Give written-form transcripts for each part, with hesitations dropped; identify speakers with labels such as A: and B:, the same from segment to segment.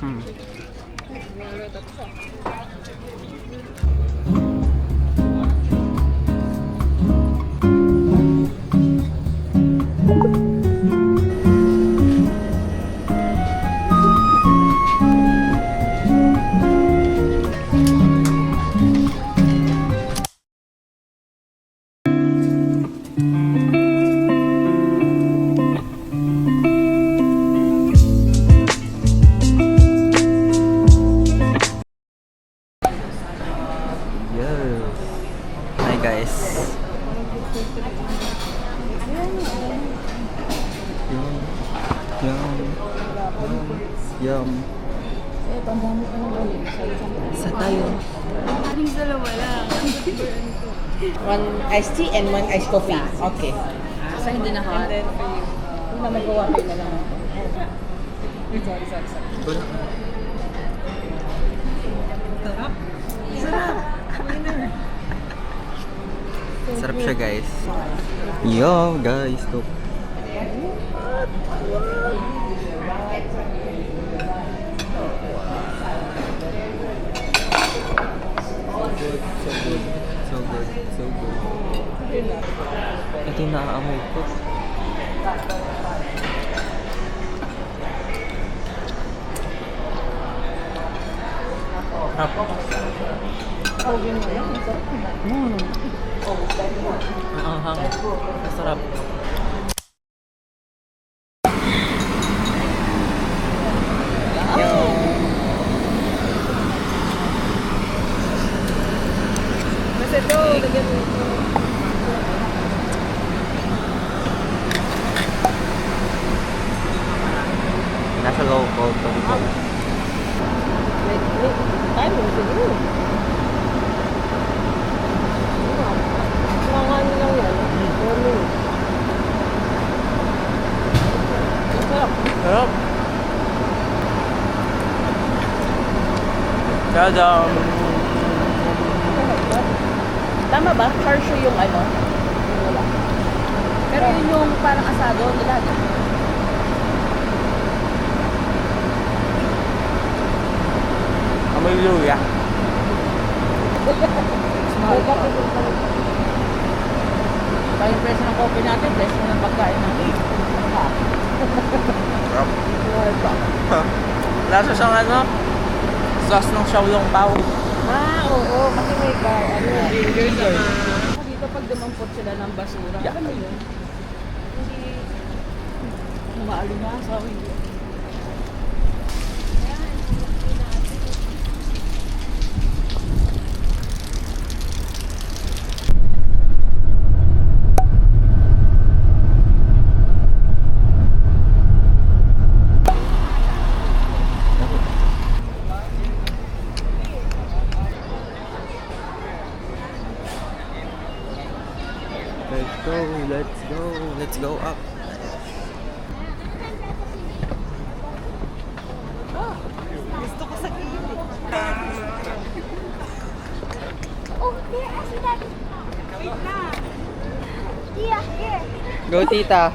A: Hmm. Hi guys. Yum. Sa tayo.
B: Aling dalawa lang.
C: One iced tea and one iced coffee. Okay.
B: So, hindi na hot.
C: And then for you. Kung na magawa kayo na lang. Sorry.
A: Sarap siya guys. Yo guys, look. So good. Ito yung naaamoy ko. Ang hang. Masarap. Nasa low cold pa dito.
C: Tayo mo siguro. Mga ano lang yan. 4 minutes.
A: Sarap. Tadam!
C: Tama ba? Char yung ano? Wala. Pero yun yung parang asado nila.
A: Amoy luya.
C: Kaya yung presyo ng coffee natin, presyo ng pagkain natin.
A: Sarap. Lasa siyang ano? Sauce ng Xiaolong Pao.
C: Oo. Kasi may ginger. Dito pag dumampot sila ng basura, alam mo yun? Hindi umaalingasa. Hindi.
A: Let's go up.
C: Gusto ko sa gilid.
D: Oh, there, I see that.
C: Wait na.
D: Yeah, here.
A: Go tita.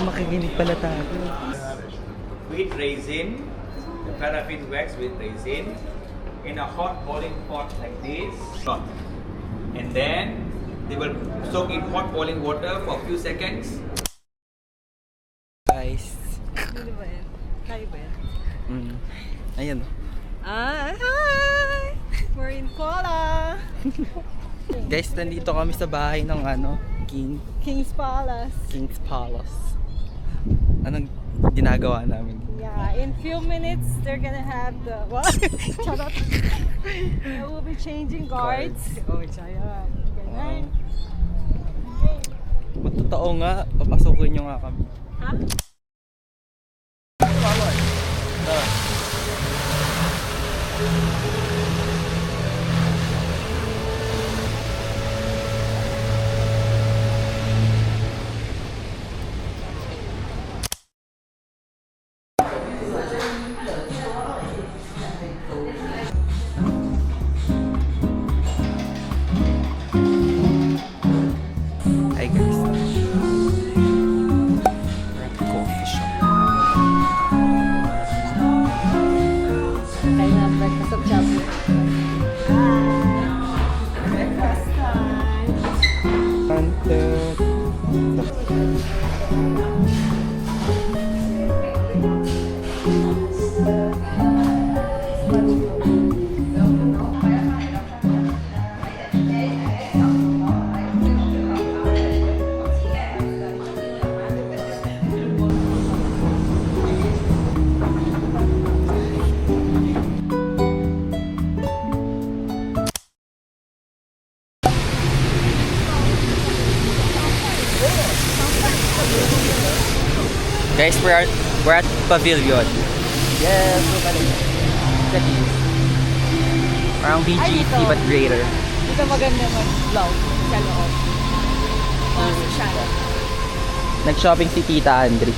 A: Makikinig pala tayo.
E: With raisin, the paraffin wax with raisin, in a hot boiling pot like this. And then they will soak in hot boiling water for a few seconds.
A: Guys.
C: Hindi ba yan? Kaya ba yan?
A: Ayan.
C: Hi! We're in Kuala!
A: Guys, nandito kami sa bahay ng ano,
C: King's Palace.
A: King's Palace. Anong ginagawa namin?
C: Yeah, in few minutes they're gonna have the what? Charot. They will be changing guards. Oh, Chaya. Ganun.
A: Matotoo nga, papasukin nyo nga kami.
C: Ha?
A: Guys, we're at Pavilion. Yes, we're at City. Parang BGC but greater.
C: Dito maganda mag-vlog sa loob. Siya.
A: Nag-shopping si Tita Andre.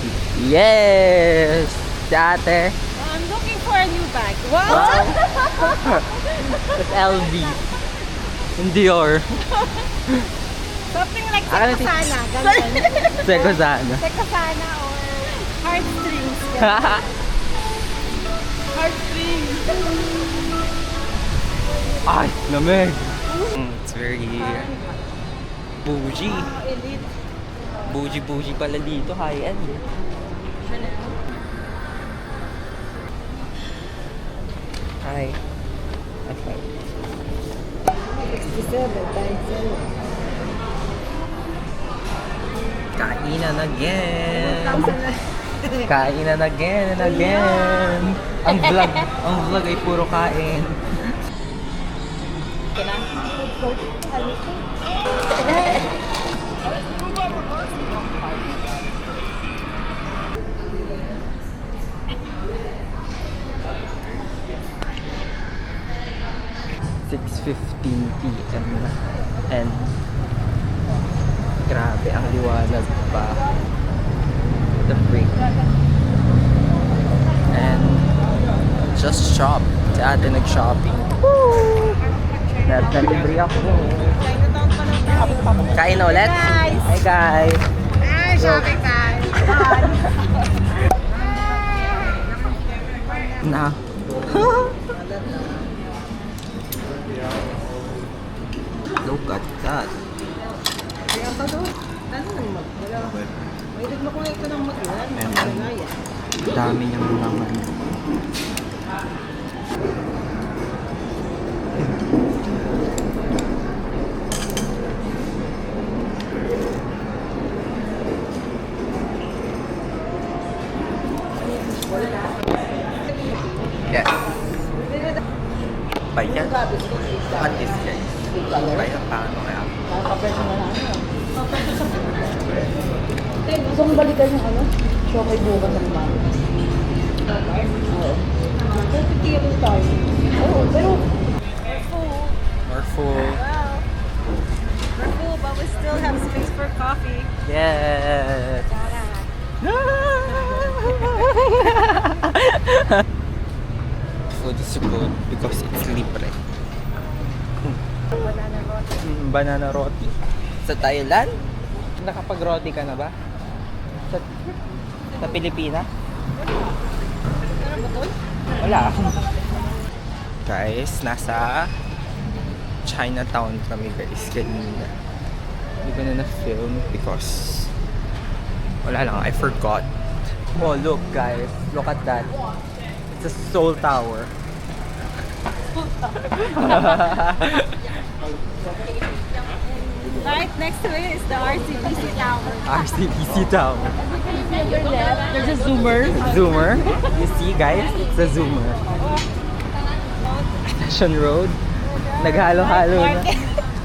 A: Yes! Si ate.
C: I'm looking for a new bag. Wow!
A: It's LV. Yung Dior.
C: Something like
A: Akala
C: Sekosana. Ganun.
A: Sekosana.
C: Sekosana or heartstrings. Heartstrings.
A: Ay, lamig. It's very bougie.
C: Elite.
A: Bougie pala dito, high-end. Hi. Okay.
C: 67 times 7.
A: Kainan again. Kainan again and again. Ang vlog ay puro kain. PM na. And grabe ang liwanag pa. The break. And just shop. Si ate nag-shopping. Nalibre ako. Kain na ulit?
C: Guys!
A: Hi guys!
C: Shopping guys!
A: Na. Look at that. Dami niyang laman. Yes. Bayan. Look at this guys. Bayan paano kaya?
B: Gusto mong balikan yung ano? Shokay bukas ng mama. Oo. Pero titiro tayo. Oo, pero...
A: We're full.
C: Wow. We're full, but we still have space for coffee.
A: Yes. Food is good because it's libre.
C: Banana roti.
A: Banana roti. Sa Thailand? Nakapag-roti ka na ba? Sa Pilipinas?
C: Meron ba doon?
A: Wala. Guys, nasa Chinatown kami guys kanina. Hindi ko na na-film because wala lang, I forgot. Oh, look guys. Look at that. It's a Seoul Tower.
C: Right next to it is the RCBC Tower.
A: RCBC Tower.
B: Your left, there's a zoomer.
A: Zoomer. You see guys, it's a zoomer. Session Road. Naghalo-halo na.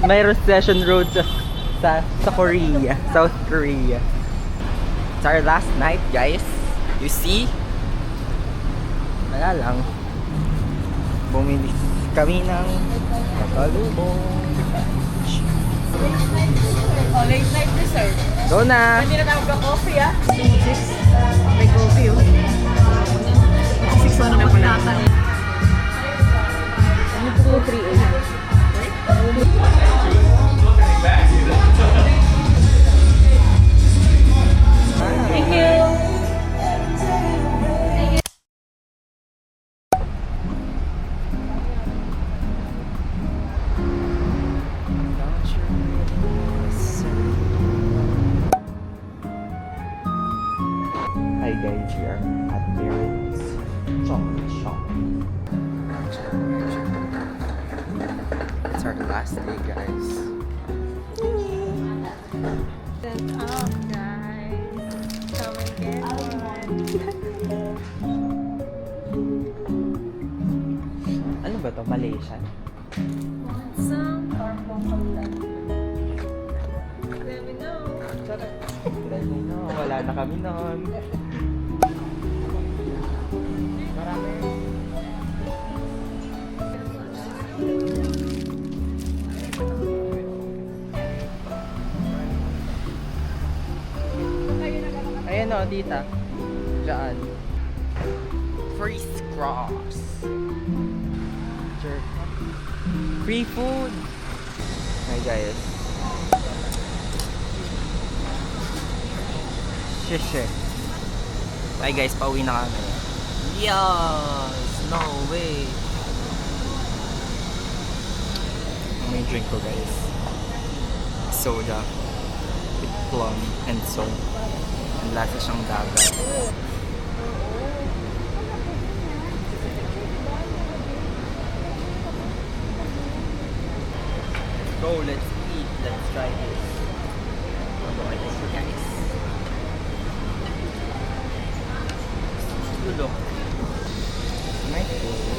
A: Mayroon Session Road sa Korea, South Korea. It's our last night, guys. You see? Wala lang. Bumili kami ng pasalubong.
B: Oh, late night dessert.
A: Go na!
B: Hindi na tayo mag-coffee ah. 6. May coffee oh. 6 na naman natin. Ano po 3A?
C: Thank you.
A: Hi guys, we are last day, guys.
C: Set up, guys. Come and get one.
A: Ano ba to? Malaysian?
C: Want some? Let me know.
A: Let me know. Wala na kami noon. Marami. Ayan o, tita. Diyan. First cross. Sure. Free food. Hi guys. Shishe. Bye guys, pauwi na kami. Yes! No way! May drink ko guys. Soda. With plum and salt. Ang lasa siyang dagat. Go, let's eat. Let's try this. Ano ito guys? Look. My food.